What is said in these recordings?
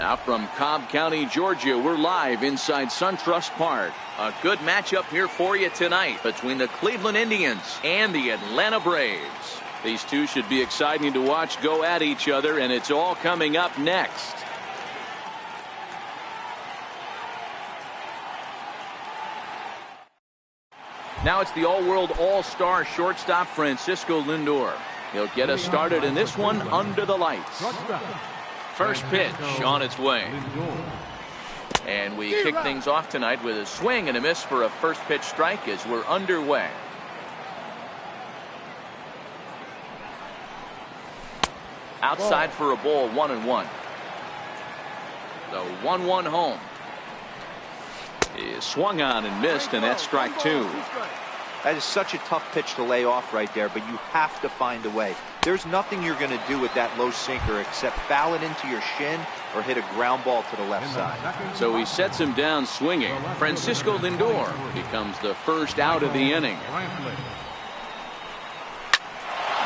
Now from Cobb County, Georgia, we're live inside SunTrust Park. A good matchup here for you tonight between the Cleveland Indians and the Atlanta Braves. These two should be exciting to watch go at each other, and it's all coming up next. Now it's the all-world all-star shortstop Francisco Lindor. He'll get us started in this one under the lights. First pitch on its way. And we kick things off tonight with a swing and a miss for a first pitch strike as we're underway. Outside for a ball, 1-1. The 1-1 home. He swung on and missed, and that's strike two. That is such a tough pitch to lay off right there, but you have to find a way. There's nothing you're going to do with that low sinker except foul it into your shin or hit a ground ball to the left side. So he sets him down swinging. Francisco Lindor becomes the first out of the inning.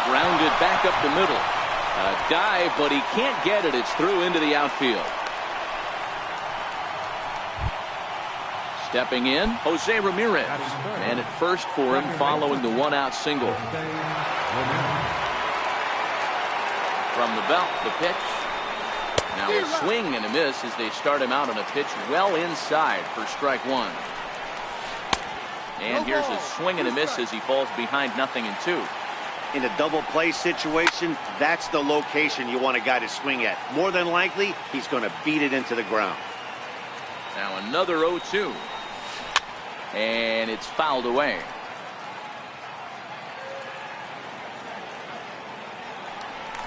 Grounded back up the middle. A dive, but he can't get it. It's through into the outfield. Stepping in, Jose Ramirez. Man at first for him following the one-out single. From the belt, the pitch. Now a swing and a miss as they start him out on a pitch well inside for strike one. And here's a swing and a miss as he falls behind 0-2. In a double play situation, that's the location you want a guy to swing at. More than likely, he's going to beat it into the ground. Now another 0-2. And it's fouled away.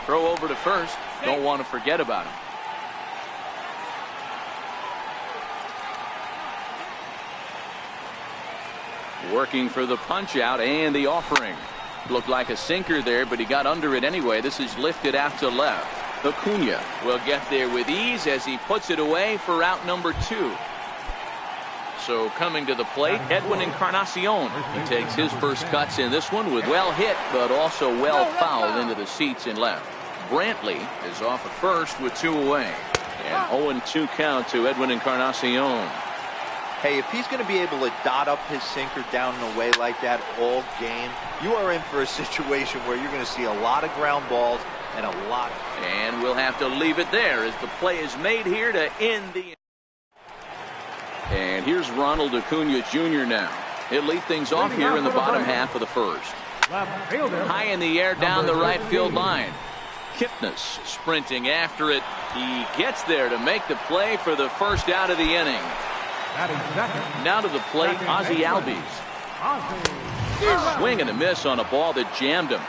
Throw over to first. Don't want to forget about him. Working for the punch out and the offering. Looked like a sinker there, but he got under it anyway. This is lifted out to left. Acuna will get there with ease as he puts it away for out number 2. So coming to the plate, Edwin Encarnacion. He takes his first cuts in this one with well hit, but also well fouled into the seats in left. Brantley is off at first with 2 away. And 0-2 count to Edwin Encarnacion. Hey, if he's going to be able to dot up his sinker down and away like that all game, you are in for a situation where you're going to see a lot of ground balls and a lot. And we'll have to leave it there as the play is made here to end the. And here's Ronald Acuna Jr. now. He'll lead things off here in the bottom half of the first. High in the air down the right field line. Kipnis sprinting after it. He gets there to make the play for the first out of the inning. Now to the plate, Ozzie Albies. Swing and a miss on a ball that jammed him.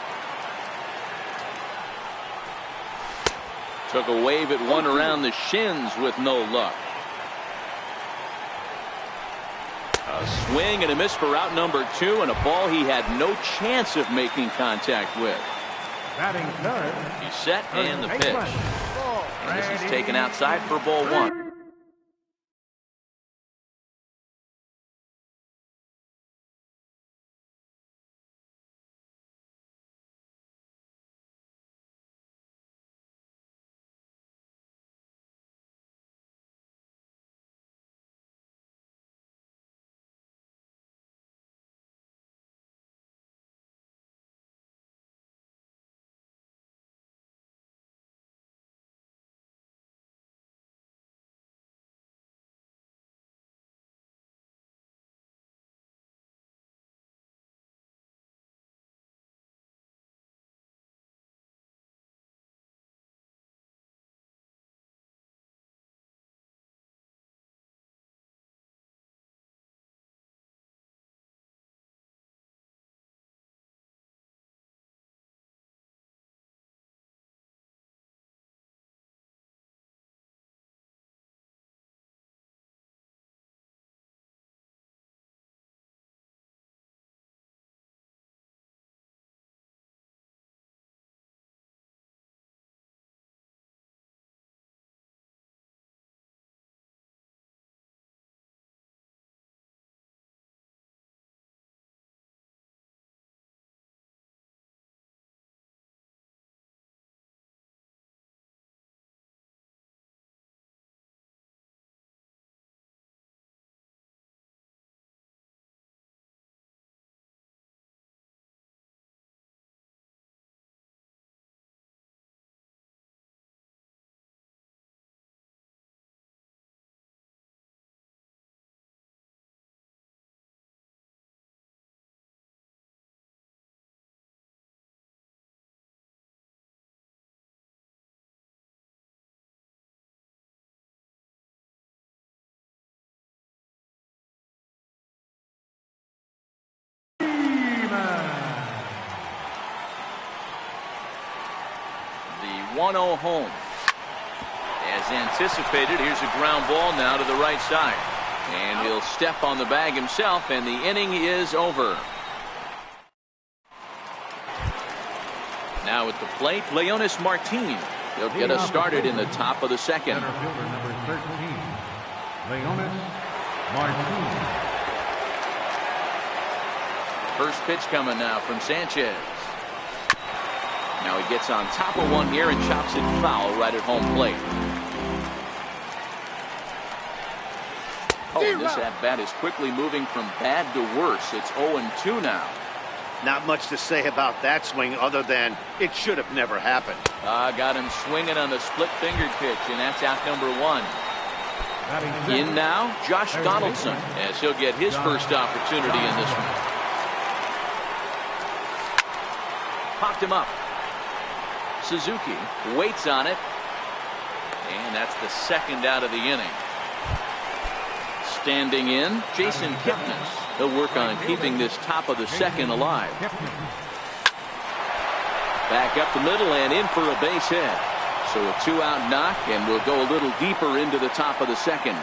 Took a wave at one around the shins with no luck. A swing and a miss for out number 2, and a ball he had no chance of making contact with. He's set and the pitch. And this is taken outside for ball 1. 1-0 home. As anticipated, here's a ground ball now to the right side. And he'll step on the bag himself, and the inning is over. Now at the plate, Leonis Martin. He'll get us started in the top of the second. Center fielder number 13, Leonis Martin. First pitch coming now from Sanchez. Now he gets on top of one here and chops it foul right at home plate. Oh, and this at-bat is quickly moving from bad to worse. It's 0-2 now. Not much to say about that swing other than it should have never happened. Got him swinging on the split-fingered pitch, and that's out number 1. In now, Josh Donaldson, as he'll get his first opportunity in this one. Popped him up. Suzuki waits on it, and that's the second out of the inning. Standing in, Jason Kipnis. He'll work on keeping this top of the second alive. Back up the middle and in for a base hit. So a 2-out knock, and we'll go a little deeper into the top of the second.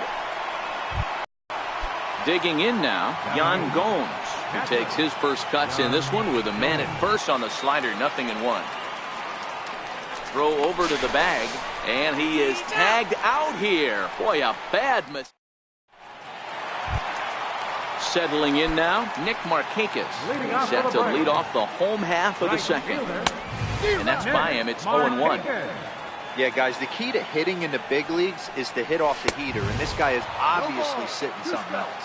Digging in now, Yan Gomes, who takes his first cuts in this one with a man at first on the slider, 0-1. Throw over to the bag, and he is tagged out here. Boy, a bad mistake. Settling in now, Nick Markakis, set to lead off the home half of the second. And that's by him. It's 0-1. Yeah, guys, the key to hitting in the big leagues is to hit off the heater, and this guy is obviously sitting something else.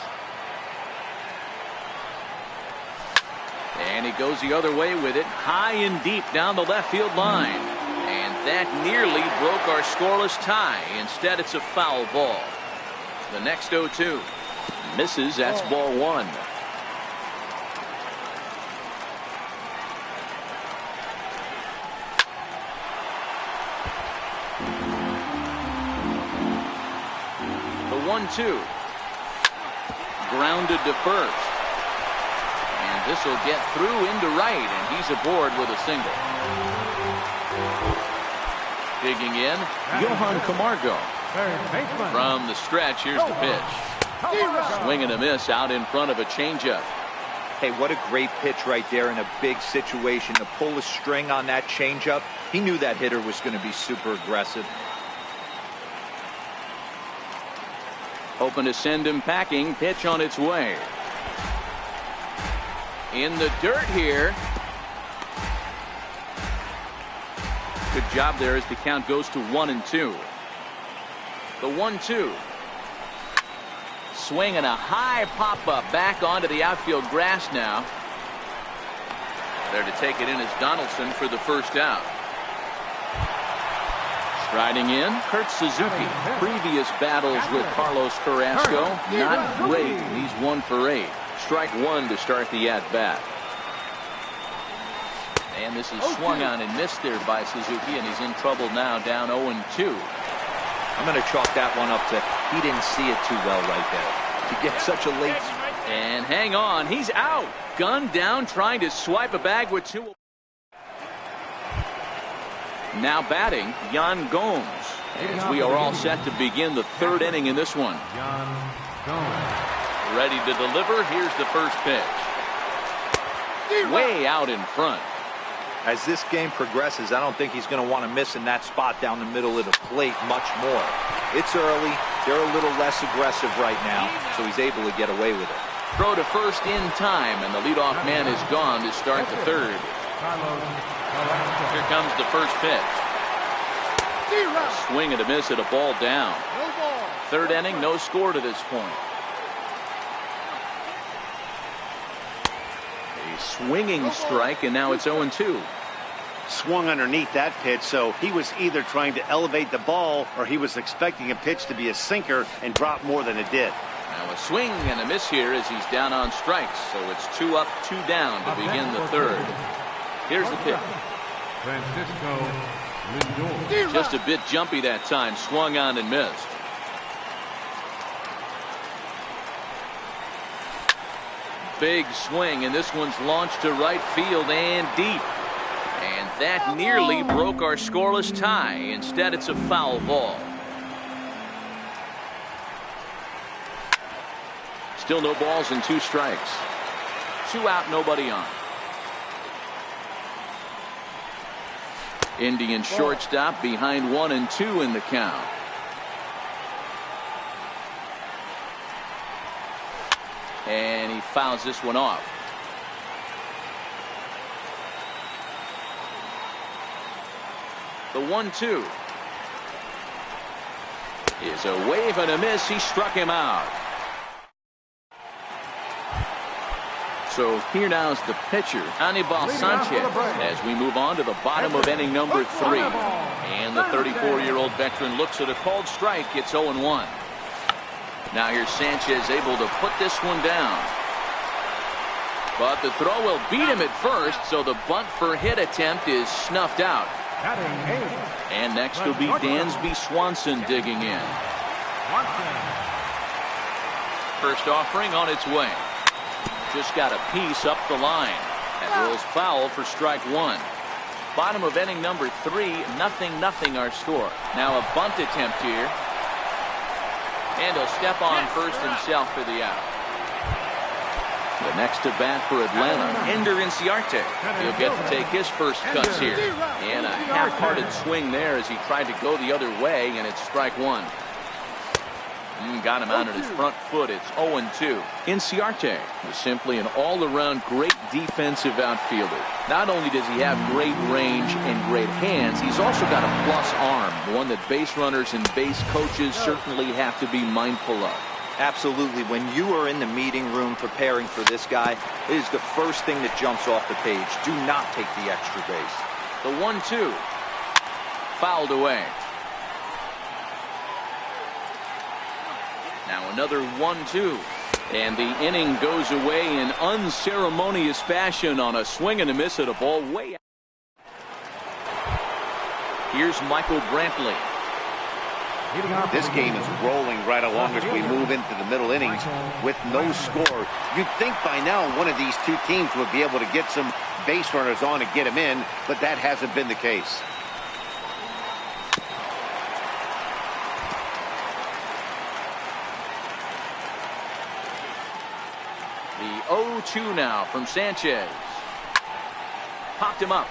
And he goes the other way with it, high and deep down the left field line. And that nearly broke our scoreless tie. Instead, it's a foul ball. The next 0-2. Misses, that's ball 1. The 1-2. Grounded to first. And this will get through into right, and he's aboard with a single. Digging in, Johan Camargo. From the stretch, here's the pitch. Swing and a miss out in front of a changeup. Hey, what a great pitch right there in a big situation. To pull a string on that changeup, he knew that hitter was going to be super aggressive. Hoping to send him packing. Pitch on its way. In the dirt here. Good job there as the count goes to 1-2. The 1-2. Swing and a high pop-up back onto the outfield grass now. There to take it in is Donaldson for the first out. Striding in, Kurt Suzuki. Previous battles with Carlos Carrasco, not great. He's 1 for 8. Strike 1 to start the at-bat. And this is swung on and missed there by Suzuki, and he's in trouble now, down 0-2. I'm going to chalk that one up to he didn't see it too well right there. To get such a late... And hang on, he's out. Gunned down, trying to swipe a bag with 2. Now batting, Yan Gomes. As we are all set to begin the third inning in this one. Yan Gomes. Ready to deliver, here's the first pitch. Way out in front. As this game progresses, I don't think he's going to want to miss in that spot down the middle of the plate much more. It's early. They're a little less aggressive right now, so he's able to get away with it. Throw to first in time, and the leadoff man is gone to start the third. Here comes the first pitch. Swing and a miss at a ball down. Third inning, no score to this point. A swinging strike, and now it's 0-2. Swung underneath that pitch, so he was either trying to elevate the ball or he was expecting a pitch to be a sinker and drop more than it did. Now a swing and a miss here as he's down on strikes, so it's 2 up, 2 down to begin the third. Here's the pitch. Just a bit jumpy that time, swung on and missed. Big swing, and this one's launched to right field and deep. And that nearly broke our scoreless tie. Instead, it's a foul ball. Still no balls and 2 strikes. 2 out, nobody on. Indian shortstop behind 1 and 2 in the count. And he fouls this one off. The 1-2 is a wave and a miss. He struck him out. So here now is the pitcher, Anibal Sanchez, as we move on to the bottom of inning number 3. And the 34-year-old veteran looks at a called strike. It's 0-1. Now here's Sanchez able to put this one down. But the throw will beat him at first, so the bunt for hit attempt is snuffed out. And next will be Dansby Swanson digging in. First offering on its way. Just got a piece up the line. That rolls foul for strike 1. Bottom of inning number 3, 0-0 our score. Now a bunt attempt here. And he'll step on first himself for the out. The next to bat for Atlanta, Ender Inciarte. He'll get to take his first cuts here. And a half-hearted swing there as he tried to go the other way, and it's strike 1. Got him out on his front foot. It's 0-2. Inciarte is simply an all-around great defensive outfielder. Not only does he have great range and great hands, he's also got a plus arm, one that base runners and base coaches certainly have to be mindful of. Absolutely. When you are in the meeting room preparing for this guy, it is the first thing that jumps off the page. Do not take the extra base. The 1-2 fouled away. Now another 1-2. And the inning goes away in unceremonious fashion on a swing and a miss at a ball way out. Here's Michael Brantley. This game is rolling right along as we move into the middle innings with no score. You'd think by now one of these two teams would be able to get some base runners on and get them in, but that hasn't been the case. The 0-2 now from Sanchez. Popped him up.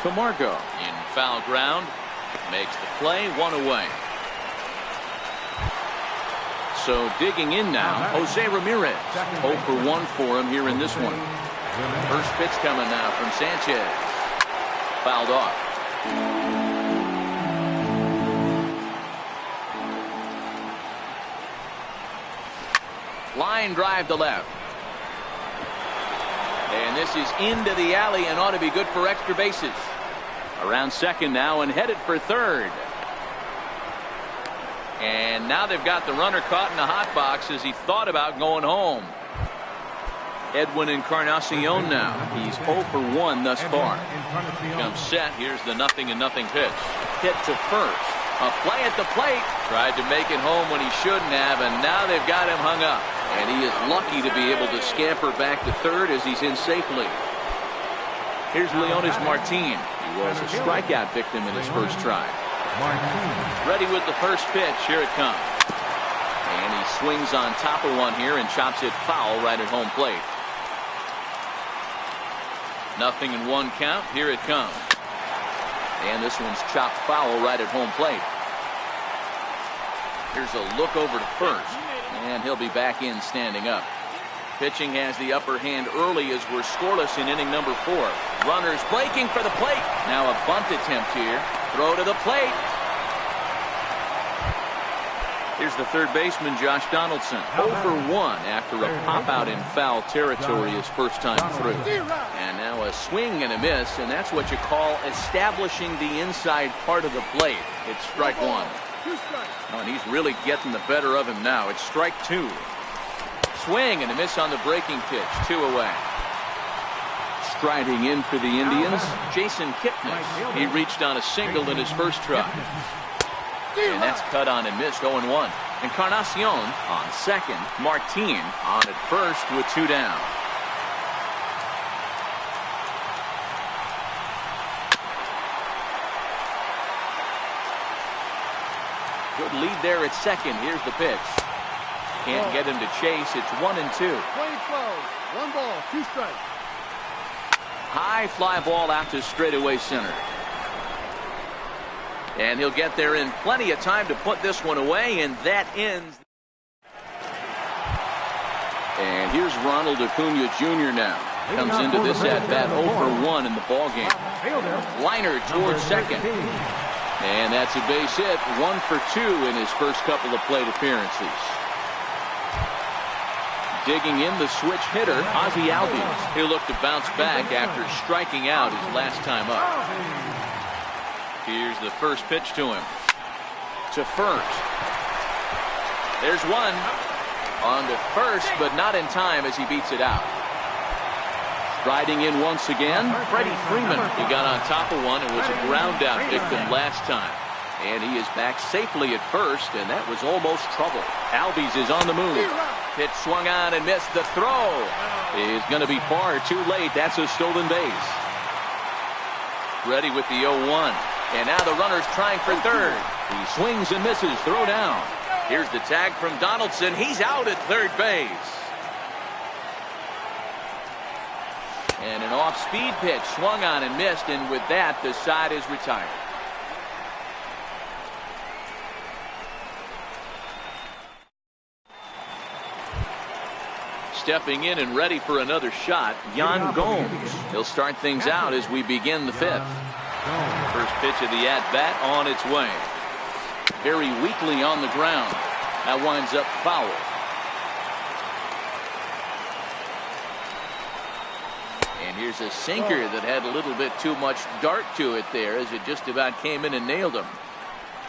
Camargo in foul ground. Makes the play, 1 away. So digging in now, Jose Ramirez. 0 for 1 for him here in this one. First pitch coming now from Sanchez. Fouled off. Line drive to left. And this is into the alley and ought to be good for extra bases. Around second now and headed for third. And now they've got the runner caught in the hot box as he thought about going home. Edwin Encarnacion now. He's 0 for 1 thus far. Comes set. Here's the 0-0 pitch. Hit to first. A play at the plate. Tried to make it home when he shouldn't have, and now they've got him hung up. And he is lucky to be able to scamper back to third as he's in safely. Here's Leonis Martin. He was a strikeout victim in his first try. Ready with the first pitch. Here it comes. And he swings on top of one here and chops it foul right at home plate. 0-1 count. Here it comes. And this one's chopped foul right at home plate. Here's a look over to first. And he'll be back in standing up. Pitching has the upper hand early as we're scoreless in inning number 4. Runners breaking for the plate. Now a bunt attempt here. Throw to the plate. Here's the third baseman, Josh Donaldson. 0 for 1 after a pop out in foul territory his first time through. And now a swing and a miss, and that's what you call establishing the inside part of the plate. It's strike 1. Oh, and he's really getting the better of him now. It's strike 2. Swing and a miss on the breaking pitch. 2 away. Striding in for the Indians, Jason Kipnis. He reached on a single in his first try. And that's cut on and missed. 0-1. Encarnacion on second. Martin on at first with 2 down. Good lead there at second. Here's the pitch. Can't get him to chase. It's 1-2. Play 12. 1 ball, 2 strikes. High fly ball out to straightaway center. And he'll get there in plenty of time to put this one away, and that ends. And here's Ronald Acuna Jr. now. Comes into this at-bat 0 for 1 in the ballgame. Liner towards second. And that's a base hit. 1 for 2 in his first couple of plate appearances. Digging in the switch hitter, Ozzie Albies. He'll look to bounce back after striking out his last time up. Here's the first pitch to him. To first. There's one. On to first, but not in time as he beats it out. Striding in once again, Freddie Freeman. He got on top of one and was a ground out victim last time. And he is back safely at first, and that was almost trouble. Albies is on the move. Pitch swung on and missed. The throw is going to be far too late. That's a stolen base. Ready with the 0-1. And now the runner's trying for third. He swings and misses. Throw down. Here's the tag from Donaldson. He's out at third base. And an off-speed pitch swung on and missed. And with that, the side is retired. Stepping in and ready for another shot, Yan Gomes. He'll start things out as we begin the fifth. First pitch of the at-bat on its way. Very weakly on the ground. That winds up foul. And here's a sinker that had a little bit too much dart to it there as it just about came in and nailed him.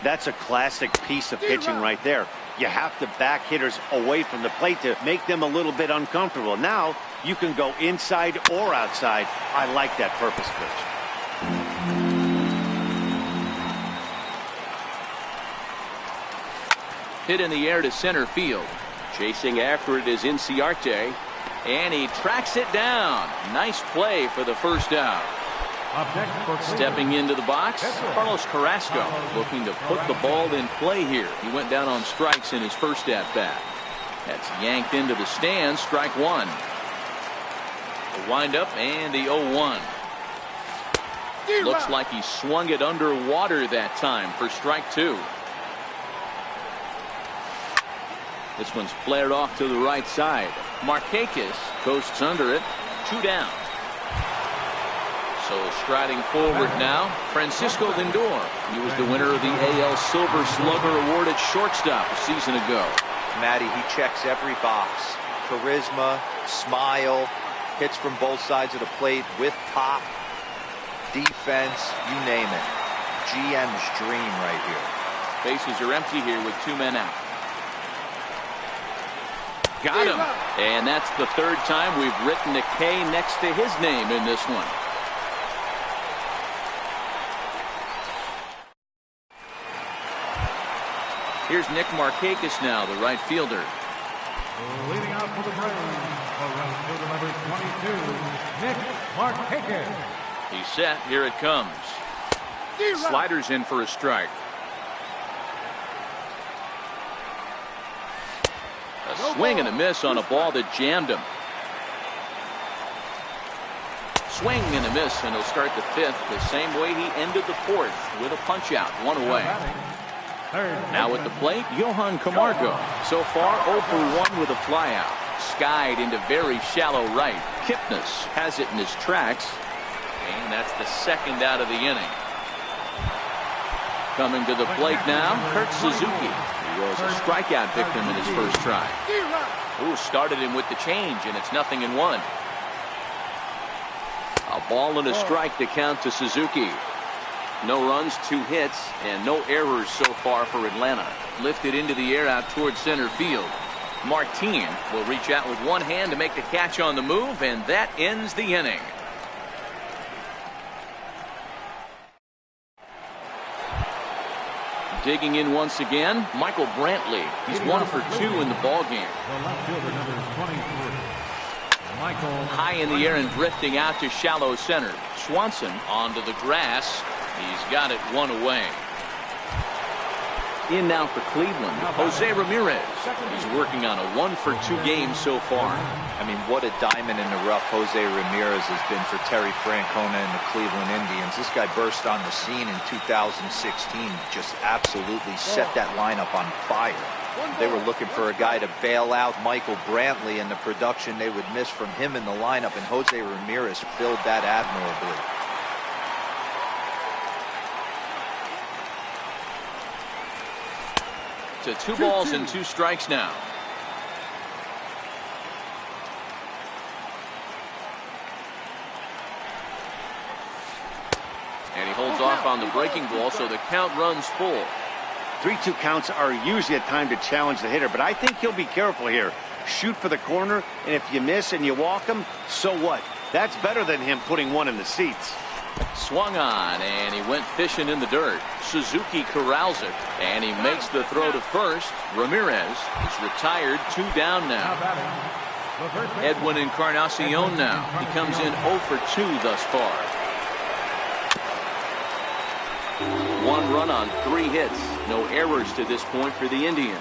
That's a classic piece of pitching right there. You have to back hitters away from the plate to make them a little bit uncomfortable. Now you can go inside or outside. I like that purpose pitch. Hit in the air to center field. Chasing after it is Inciarte. And he tracks it down. Nice play for the first out. Stepping into the box, Carlos Carrasco looking to put the ball in play here. He went down on strikes in his first at-bat. That's yanked into the stands. Strike one. The windup and the 0-1. Looks like he swung it underwater that time for strike two. This one's flared off to the right side. Markakis coasts under it. 2 down. So striding forward now, Francisco Lindor. He was the winner of the AL Silver Slugger Award at shortstop a season ago. Matty, he checks every box. Charisma, smile, hits from both sides of the plate with pop, defense, you name it. GM's dream right here. Bases are empty here with 2 men out. Got him. And that's the third time we've written a K next to his name in this one. Here's Nick Markakis now, the right fielder. Leading out for the Braves, the right fielder number 22, Nick Markakis. He's set. Here it comes. Sliders in for a strike. A swing and a miss on a ball that jammed him. Swing and a miss, and he'll start the fifth the same way he ended the fourth with a punch out, 1 away. Now at the plate, Johan Camargo. So far 0 for 1 with a flyout. Skied into very shallow right. Kipnis has it in his tracks. And that's the second out of the inning. Coming to the plate now, Kurt Suzuki. He was a strikeout victim in his first try. Who started him with the change, and it's 0-1. A ball and a strike to count to Suzuki. No runs, 2 hits, and no errors so far for Atlanta. Lifted into the air out towards center field. Martin will reach out with one hand to make the catch on the move, and that ends the inning. Digging in once again, Michael Brantley. He's 1 for 2 in the ballgame. The left fielder number 23, Michael. High in the air and drifting out to shallow center. Swanson onto the grass. He's got it 1 away. In now for Cleveland, Jose Ramirez. He's working on a 1-for-2 game so far. I mean, what a diamond in the rough Jose Ramirez has been for Terry Francona and the Cleveland Indians. This guy burst on the scene in 2016, just absolutely set that lineup on fire. They were looking for a guy to bail out Michael Brantley and the production they would miss from him in the lineup, and Jose Ramirez filled that admirably. To 2 balls and 2 strikes now. And he holds off on the breaking ball, so the count runs full. 3-2 counts are usually a time to challenge the hitter, but I think he'll be careful here. Shoot for the corner, and if you miss and you walk him, so what? That's better than him putting one in the seats. Swung on, and he went fishing in the dirt. Suzuki corrals it, and he makes the throw to first. Ramirez is retired, 2 down now. Edwin Encarnacion now. He comes in 0 for 2 thus far. 1 run on 3 hits. No errors to this point for the Indians.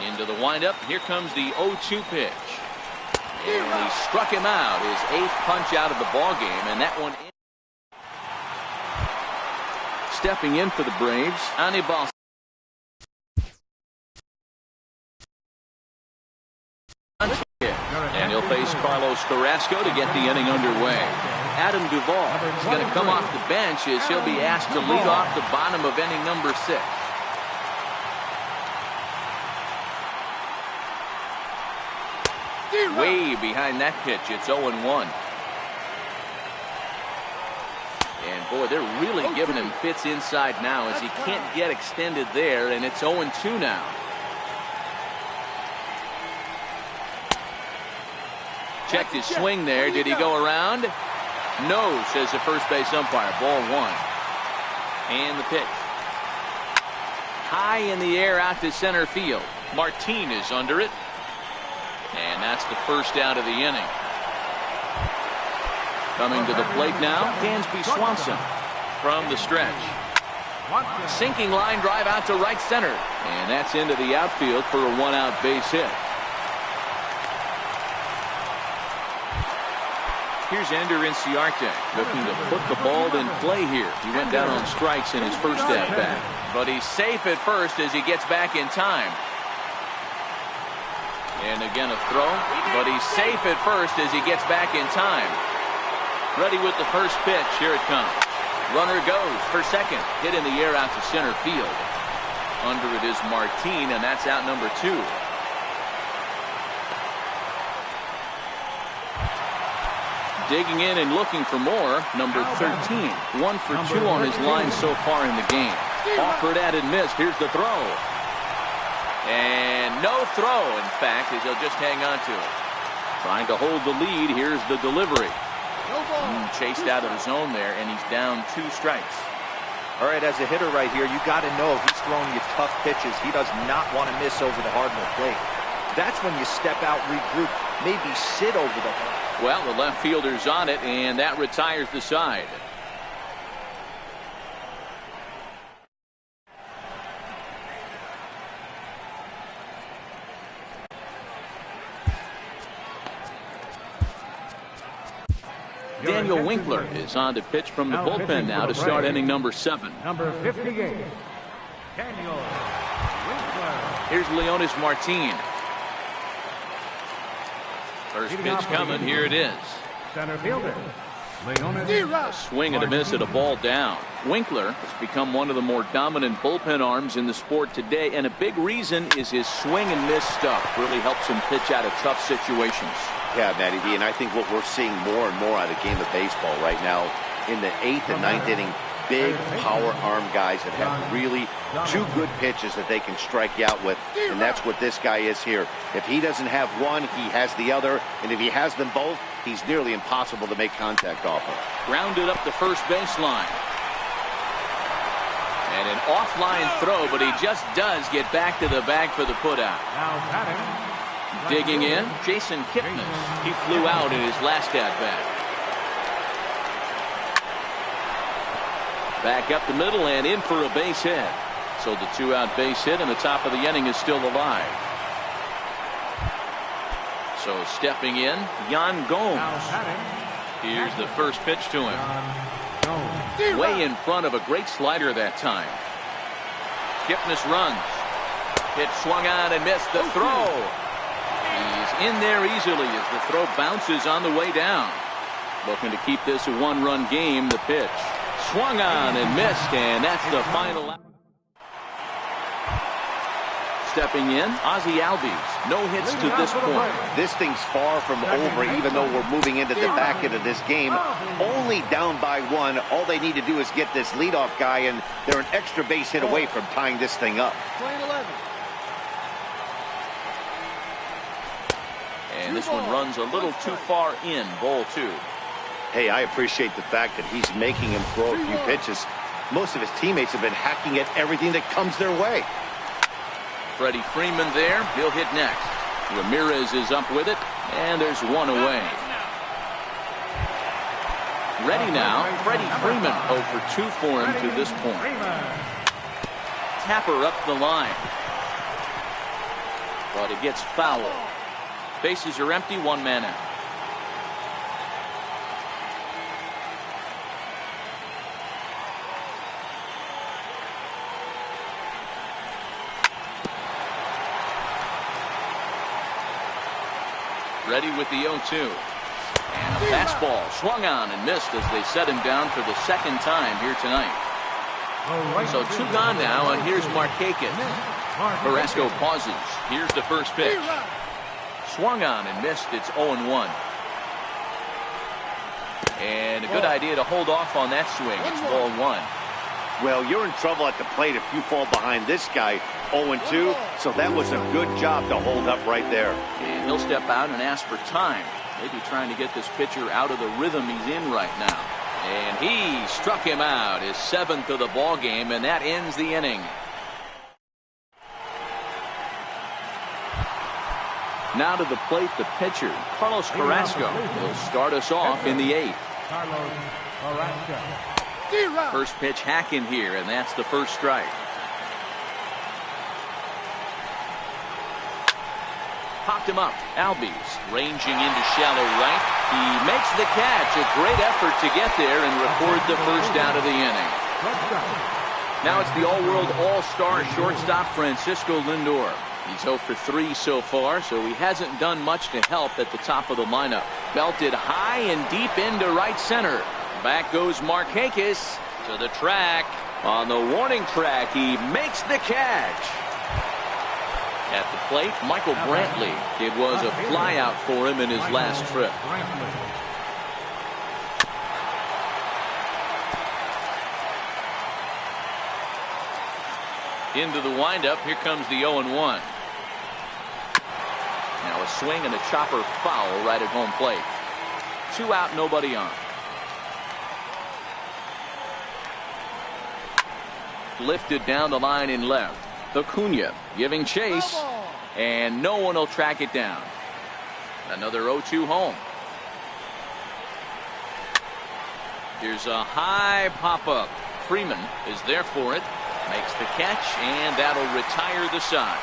Into the windup. Here comes the 0-2 pitch. And he struck him out. His 8th punch out of the ball game, and that one. Stepping in for the Braves, Anibal. And he'll face Carlos Carrasco to get the inning underway. Adam Duvall is going to come off the bench as he'll be asked to lead off the bottom of inning number 6. Way behind that pitch. It's 0-1. And boy, they're really giving him fits inside now as he can't get extended there, and it's 0-2 now. Checked his swing there. Did he go around? No, says the first base umpire. Ball 1. And the pitch. High in the air out to center field. Martin is under it. And that's the first out of the inning. Coming to the plate now, Dansby Swanson from the stretch. Sinking line drive out to right center. And that's into the outfield for a 1-out base hit. Here's Ender Inciarte looking to put the ball in play here. He went down on strikes in his first at-bat. But he's safe at first as he gets back in time. And again a throw, but he's safe at first as he gets back in time. Ready with the first pitch. Here it comes. Runner goes for second. Hit in the air out to center field. Under it is Martin, and that's out number 2. Digging in and looking for more. Number 13. 1 for 2 on his line so far in the game. Offered at and missed. Here's the throw. And no throw, in fact, as he'll just hang on to it. Trying to hold the lead. Here's the delivery. Chased out of the zone there, and he's down 2 strikes. All right, as a hitter right here, you got to know if he's throwing you tough pitches, he does not want to miss over the hardball plate. That's when you step out, regroup, maybe sit over the hole. Well, the left fielder's on it, and that retires the side. Daniel Winkler is on to pitch from the bullpen now to start inning number 7. Number 58, Daniel Winkler. Here's Leonis Martin. First pitch coming. Here it is. Center fielder, Leonis. A swing and a miss at a ball down. Winkler has become one of the more dominant bullpen arms in the sport today, and a big reason is his swing and miss stuff. Really helps him pitch out of tough situations. Yeah, Matty B, and I think what we're seeing more and more out of the game of baseball right now in the 8th and 9th inning, big power arm guys that have really 2 good pitches that they can strike you out with, and that's what this guy is here. If he doesn't have one, he has the other, and if he has them both, he's nearly impossible to make contact off of. Grounded up the first baseline. And an offline throw, but he just does get back to the bag for the putout. Now batting. Digging in, Jason Kipnis. He flew out in his last at-bat. Back up the middle and in for a base hit. So the 2-out base hit and the top of the inning is still alive. So stepping in, Yan Gomes. Here's the first pitch to him. Way in front of a great slider that time. Kipnis runs. Pitch swung on and missed the throw. He's in there easily as the throw bounces on the way down. Looking to keep this a 1-run game. The pitch swung on and missed, and that's the final out. Stepping in, Ozzie Albies. No hits to this point. This thing's far from over, even though we're moving into the back end of this game. Only down by 1. All they need to do is get this leadoff guy, and they're an extra base hit away from tying this thing up. Playing 11. And this one runs a little too far in, ball 2. Hey, I appreciate the fact that he's making him throw a few pitches. Most of his teammates have been hacking at everything that comes their way. Freddie Freeman there. He'll hit next. Ramirez is up with it, and there's one away. Ready now. Freddie Freeman 0 for 2 for him to this point. Tapper up the line. But it gets foul. Bases are empty, 1 man out. Ready with the 0-2. And a fastball swung on and missed as they set him down for the second time here tonight. So 2 gone now, and here's Markakis. Carrasco pauses. Here's the first pitch. Swung on and missed. It's 0-1. And a good idea to hold off on that swing. It's ball 1. Well, you're in trouble at the plate if you fall behind this guy 0-2, so that was a good job to hold up right there. And he'll step out and ask for time. Maybe trying to get this pitcher out of the rhythm he's in right now. And he struck him out, his 7th of the ball game, and that ends the inning. Now to the plate, the pitcher, Carlos Carrasco. He'll start us off in the 8th. Carlos Carrasco. First pitch hacking here, and that's the first strike. Popped him up. Albies ranging into shallow right. He makes the catch. A great effort to get there and record the first out of the inning. Now it's the all-world all-star shortstop Francisco Lindor. He's 0 for 3 so far, so he hasn't done much to help at the top of the lineup. Belted high and deep into right center. Back goes Markakis to the track. On the warning track, he makes the catch. At the plate, Michael Brantley. It was a flyout for him in his last trip. Into the windup. Here comes the 0-1. Now a swing and a chopper foul right at home plate. 2 out, nobody on. Lifted down the line in left. Acuna giving chase, and no one will track it down. Another 0-2 home. Here's a high pop-up. Freeman is there for it. Makes the catch, and that'll retire the side.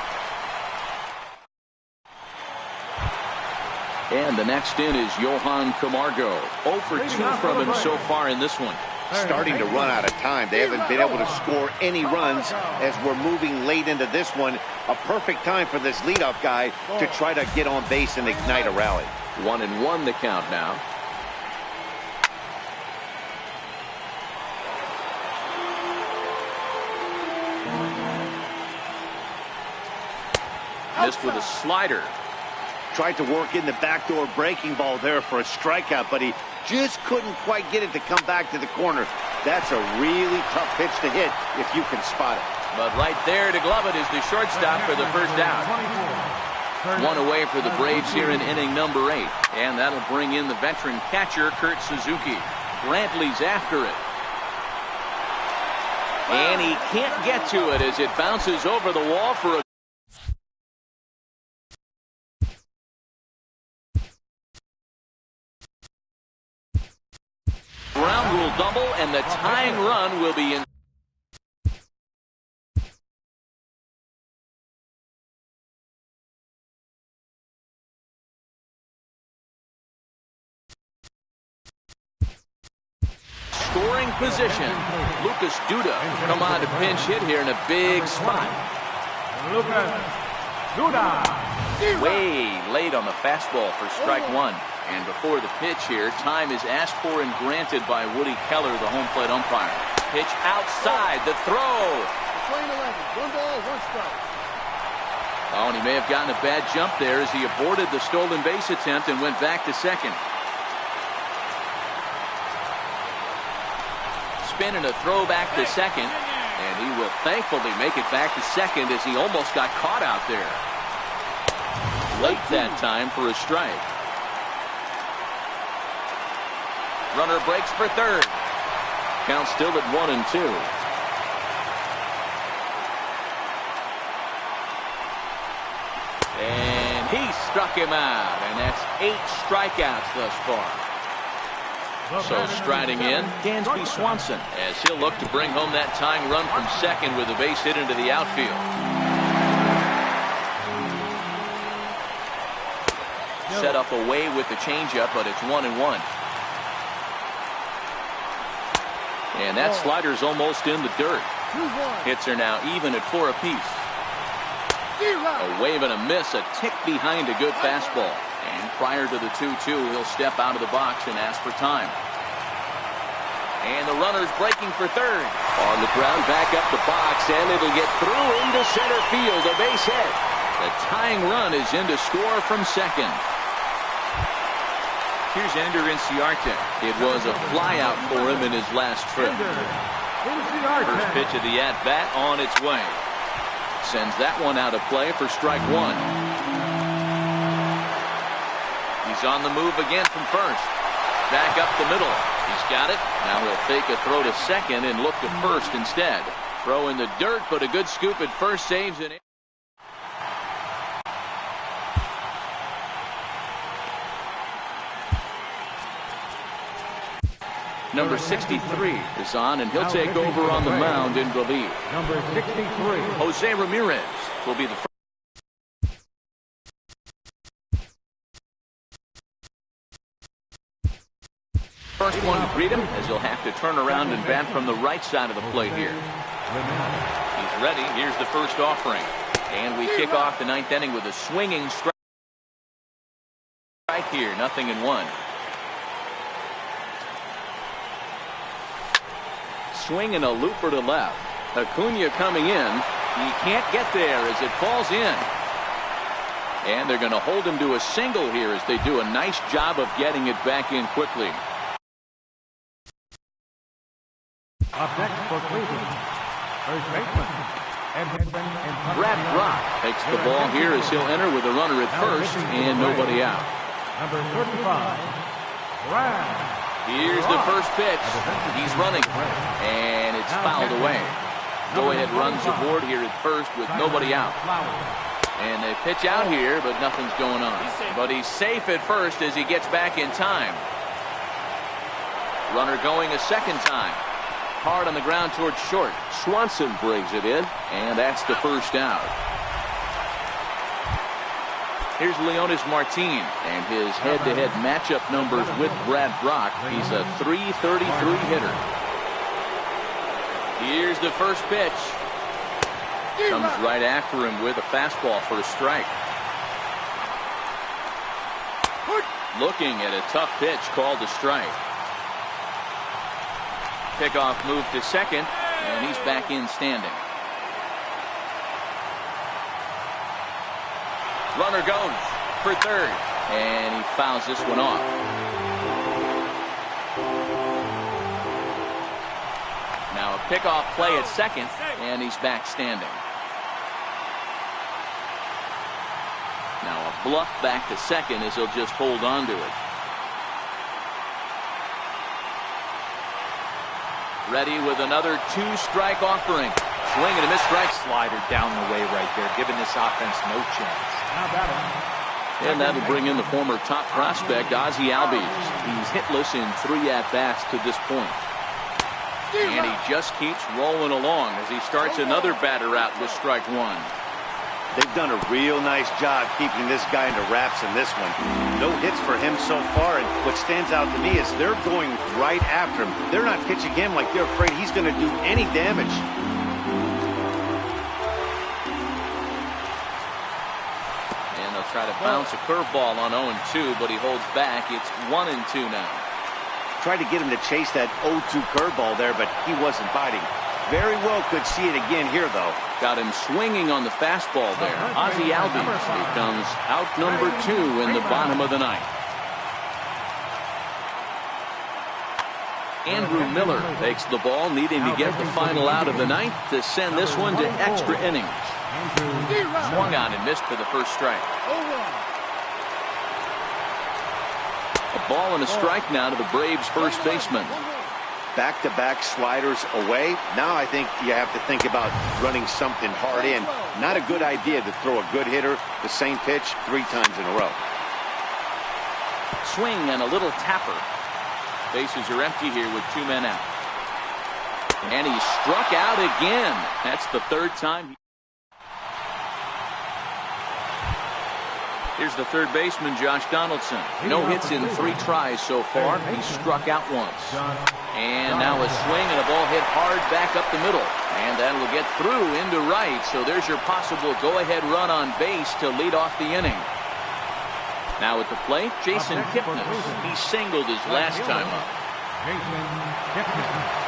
And the next in is Johan Camargo. 0 for 2 from him so far in this one. Starting to run out of time. They haven't been able to score any runs as we're moving late into this one. A perfect time for this leadoff guy to try to get on base and ignite a rally. 1-1 the count now. Missed with a slider. Tried to work in the backdoor breaking ball there for a strikeout, but he just couldn't quite get it to come back to the corner. That's a really tough pitch to hit if you can spot it. But right there to glove it is the shortstop for the first out. 1 away for the Braves here in inning number 8. And that'll bring in the veteran catcher, Kurt Suzuki. Brantley's after it. And he can't get to it as it bounces over the wall for a ground rule double, and the tying run will be in. Scoring position. Lucas Duda come on to pinch hit here in a big spot. Lucas Duda. Way late on the fastball for strike one. And before the pitch here, time is asked for and granted by Woody Keller, the home plate umpire. Pitch outside, the throw. Playing 11, 1 ball, 1 strike. Oh, and he may have gotten a bad jump there as he aborted the stolen base attempt and went back to second. Spin and a throw back to second, and he will thankfully make it back to second as he almost got caught out there. Late that time for a strike. Runner breaks for third. Count still at 1-2. And he struck him out, and that's 8 strikeouts thus far. So striding in, Dansby Swanson, as he'll look to bring home that tying run from second with a base hit into the outfield. Set up away with the changeup, but it's 1-1. And that slider's almost in the dirt. Hits are now even at 4 apiece. A wave and a miss, a tick behind a good fastball. And prior to the 2-2, he'll step out of the box and ask for time. And the runner's breaking for third. On the ground, back up the box, and it'll get through into center field. A base hit. The tying run is in to score from second. Here's Ender Inciarte. It was a flyout for him in his last trip. First pitch of the at-bat on its way. Sends that one out of play for strike one. He's on the move again from first. Back up the middle. He's got it. Now he'll fake a throw to second and look to first instead. Throw in the dirt, but a good scoop at first saves it. Number 63 is on, and he'll take over on the mound in relief. Number 63. Jose Ramirez will be the first. First one to greet him, as he'll have to turn around and bat from the right side of the plate here. He's ready. Here's the first offering. And we kick off the 9th inning with a swinging strike here. 0-1. Swing and a looper to left. Acuna coming in. He can't get there as it falls in. And they're going to hold him to a single here as they do a nice job of getting it back in quickly. Up next for Cleveland, first baseman Brad Brock takes the ball here as he'll enter with a runner at first and nobody out. Number 35, Brad. Here's the first pitch. He's running, and it's fouled away. Go-ahead runs aboard here at first with nobody out. And they pitch out here, but nothing's going on. But he's safe at first as he gets back in time. Runner going a second time. Hard on the ground towards short. Swanson brings it in, and that's the first out. Here's Leonis Martin and his head-to-head matchup numbers with Brad Brock. He's a .333 hitter. Here's the first pitch. Comes right after him with a fastball for a strike. Looking at a tough pitch called a strike. Pickoff move to second, and he's back in standing. Runner goes for third, and he fouls this one off. Now a pickoff play at second, and he's back standing. Now a bluff back to second as he'll just hold on to it. Ready with another 2-strike offering. Swing and a miss strike. Slider down the way right there, giving this offense no chance. Now batting. And that'll bring in the former top prospect, Ozzie Albies. He's hitless in 3 at-bats to this point. And he just keeps rolling along as he starts another batter out with strike 1. They've done a real nice job keeping this guy into wraps in this one. No hits for him so far, and what stands out to me is they're going right after him. They're not pitching him like they're afraid he's going to do any damage. And they'll try to bounce a curveball on 0-2, but he holds back. It's 1-2 now. Tried to get him to chase that 0-2 curveball there, but he wasn't biting. Very well could see it again here, though. Got him swinging on the fastball there. Ozzie Albies becomes out number 2 in the bottom of the ninth. Andrew Miller takes the ball, needing to get the final out of the ninth to send this one to extra innings. Swung on and missed for the first strike. A ball and a strike now to the Braves' first baseman. Back-to-back sliders away. Now I think you have to think about running something hard in. Not a good idea to throw a good hitter the same pitch 3 times in a row. Swing and a little tapper. Bases are empty here with 2 men out. And he struck out again. That's the 3rd time. Here's the third baseman, Josh Donaldson. No hits in 3 tries so far. He struck out once. And now a swing and a ball hit hard back up the middle. And that will get through into right. So there's your possible go-ahead run on base to lead off the inning. Now at the plate, Jason Kipnis. He singled his last time up. Jason Kipnis.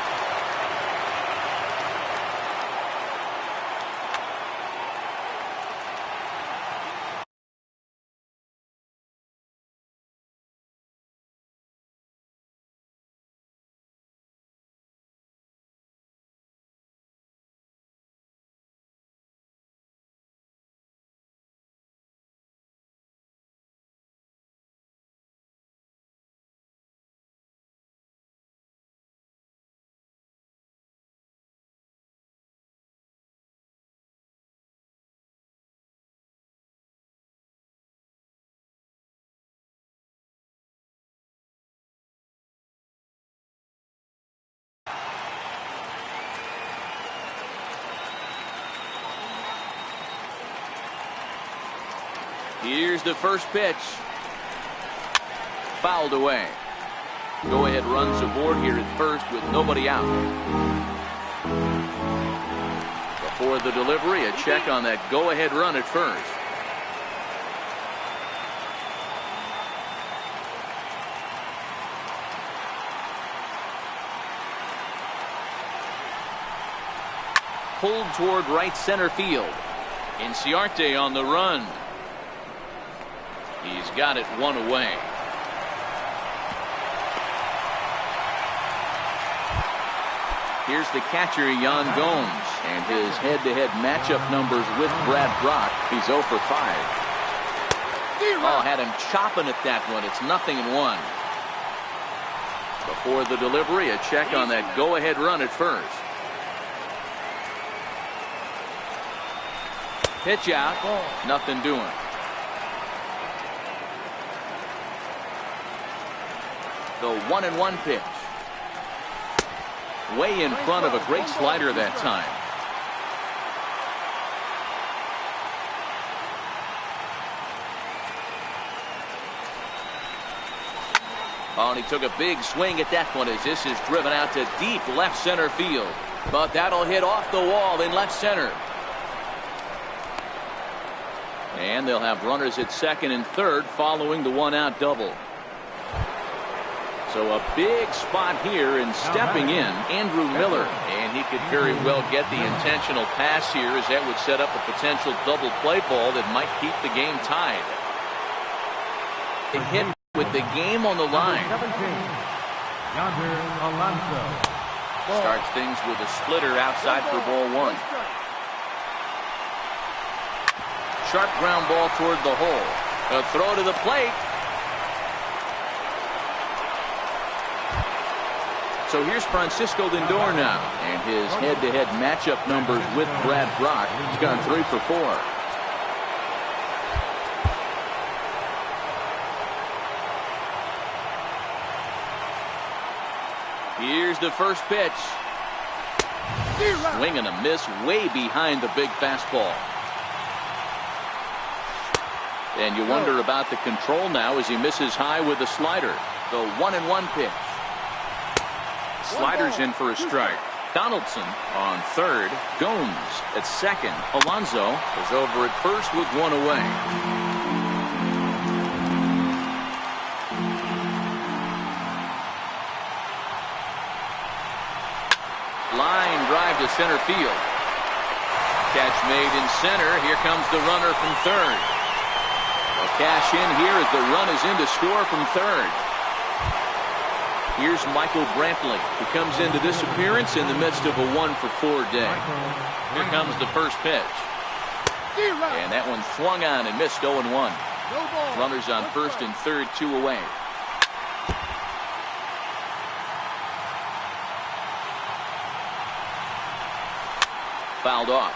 Here's the first pitch. Fouled away. Go-ahead runs aboard here at first with nobody out. Before the delivery, a check on that go-ahead run at first. Pulled toward right center field. Inciarte on the run. He's got it 1 away. Here's the catcher, Yan Gomes, and his head-to-head matchup numbers with Brad Brock. He's 0 for 5. Oh, had him chopping at that one. It's 0-1. Before the delivery, a check on that go-ahead run at first. Pitch out. Nothing doing. The 1-1 pitch. Way in front of a great slider that time. Oh, and he took a big swing at that one as this is driven out to deep left center field. But that'll hit off the wall in left center. And they'll have runners at second and third following the 1-out double. So a big spot here, and stepping in, Andrew Miller. And he could very well get the intentional pass here, as that would set up a potential double play ball that might keep the game tied. A hit with the game on the line. Starts things with a splitter outside for ball 1. Sharp ground ball toward the hole. A throw to the plate. So here's Francisco Lindor now, and his head-to-head matchup numbers with Brad Brock. He's gone 3 for 4. Here's the first pitch. Swing and a miss way behind the big fastball. And you wonder about the control now as he misses high with the slider. The 1-1 pitch. Slider's in for a strike. Donaldson on third. Gomes at second. Alonso is over at first with 1 away. Line drive to center field. Catch made in center. Here comes the runner from third. A cash in here as the run is in to score from third. Here's Michael Brantley, who comes into this appearance in the midst of a 1 for 4 day. Here comes the first pitch. And that one swung on and missed 0-1. Runners on first and third, 2 away. Fouled off.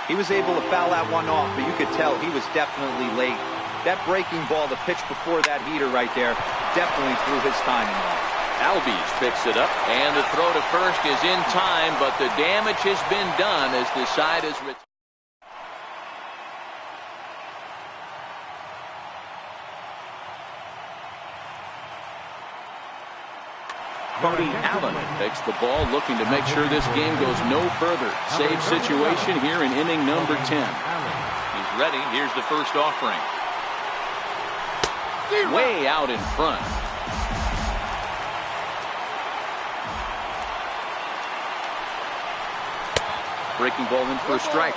He was able to foul that one off, but you could tell he was definitely late. That breaking ball, the pitch before that heater right there, definitely threw his timing off. Albies picks it up, and the throw to first is in time, but the damage has been done as the side is retired. Cody Allen takes the ball, looking to make sure this game goes no further. Save situation here in inning number 10. He's ready. Here's the first offering. Way out in front. Breaking ball in for a strike.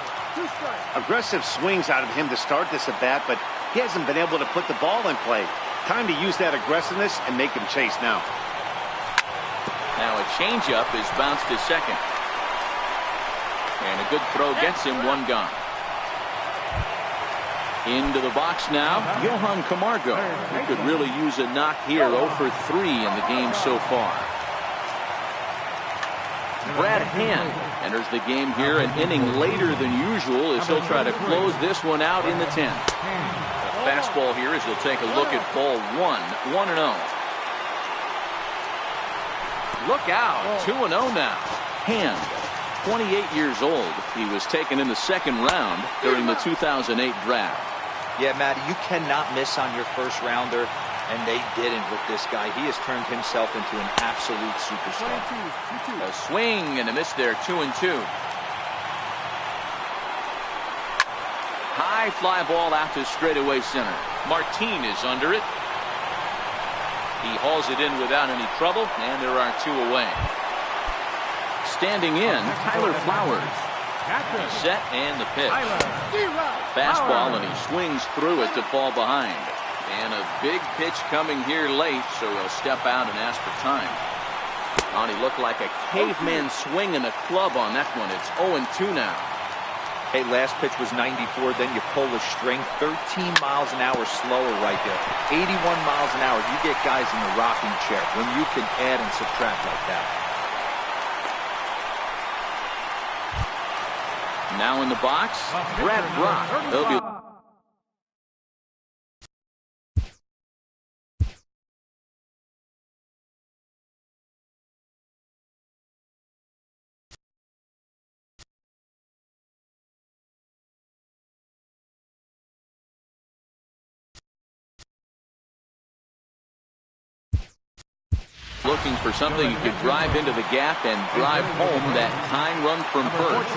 Aggressive swings out of him to start this at bat, but he hasn't been able to put the ball in play. Time to use that aggressiveness and make him chase now. Now a changeup is bounced to second. And a good throw gets him, 1 gone. Into the box now, Johan Camargo. He could really use a knock here, 0 for 3 in the game so far. Brad Hand enters the game here an inning later than usual as he'll try to close this one out in the 10th. A fastball here as he'll take a look at ball 1, 1-0. Look out, 2-0 now. Hand, 28 years old. He was taken in the second round during the 2008 draft. Yeah, Matty, you cannot miss on your first rounder, and they didn't with this guy. He has turned himself into an absolute superstar. A swing and a miss there, 2-2. High fly ball out to straightaway center. Martin is under it. He hauls it in without any trouble, and there are 2 away. Standing in, Tyler Flowers. He's set and the pitch. Fastball, and he swings through it to fall behind. And a big pitch coming here late, so he'll step out and ask for time. Oh, he looked like a caveman swinging a club on that one. It's 0-2 now. Hey, last pitch was 94, then you pull the string. 13 miles an hour slower right there. 81 miles an hour. You get guys in the rocking chair when you can add and subtract like that. Now in the box, Brad Brock. They'll be looking for something he could drive into the gap and drive home that tying run from first.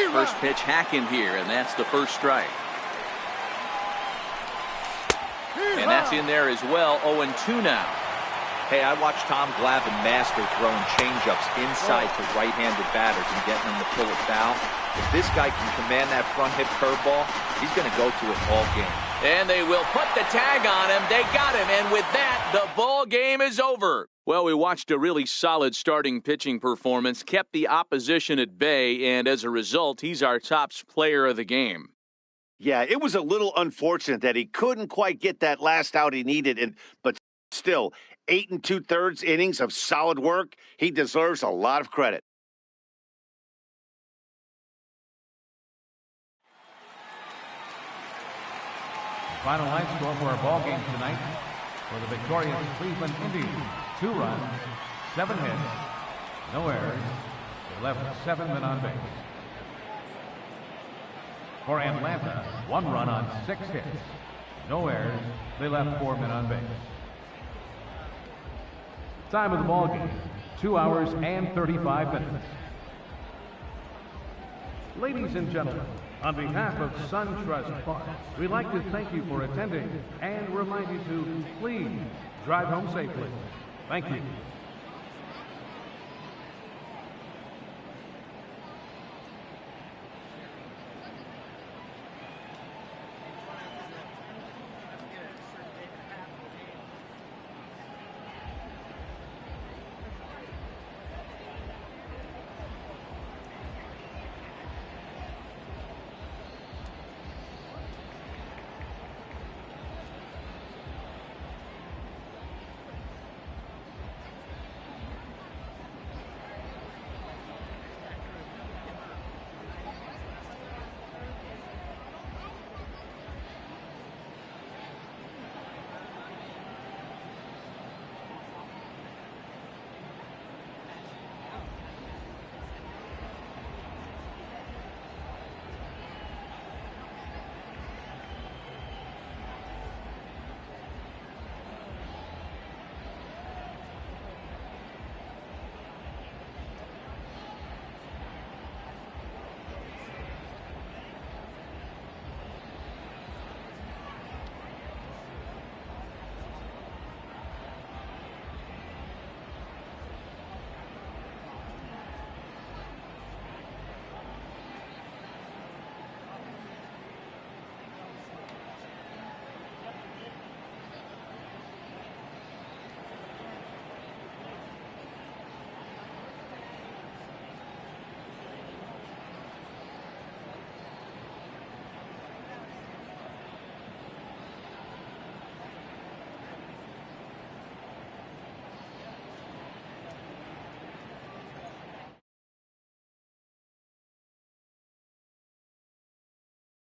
First pitch hacking here, and that's the first strike. And that's in there as well. 0-2 now. Hey, I watched Tom Glavine master throwing changeups inside to right-handed batters and getting them to pull it foul. If this guy can command that front hip curveball, he's going to go to it all game. And they will put the tag on him. They got him, and with that, The ball game is over. Well, we watched a really solid starting pitching performance, kept the opposition at bay, and as a result, he's our top player of the game. Yeah, it was a little unfortunate that he couldn't quite get that last out he needed, but still, 8 2/3 innings of solid work. He deserves a lot of credit. Final line score for our ball game tonight. For the victorious Cleveland Indians, 2 runs, 7 hits, no errors. They left 7 men on base. For Atlanta, 1 run on 6 hits, no errors. They left 4 men on base. Time of the ball game, 2 hours and 35 minutes. Ladies and gentlemen, on behalf of SunTrust Park, we'd like to thank you for attending and remind you to please drive home safely. Thank you.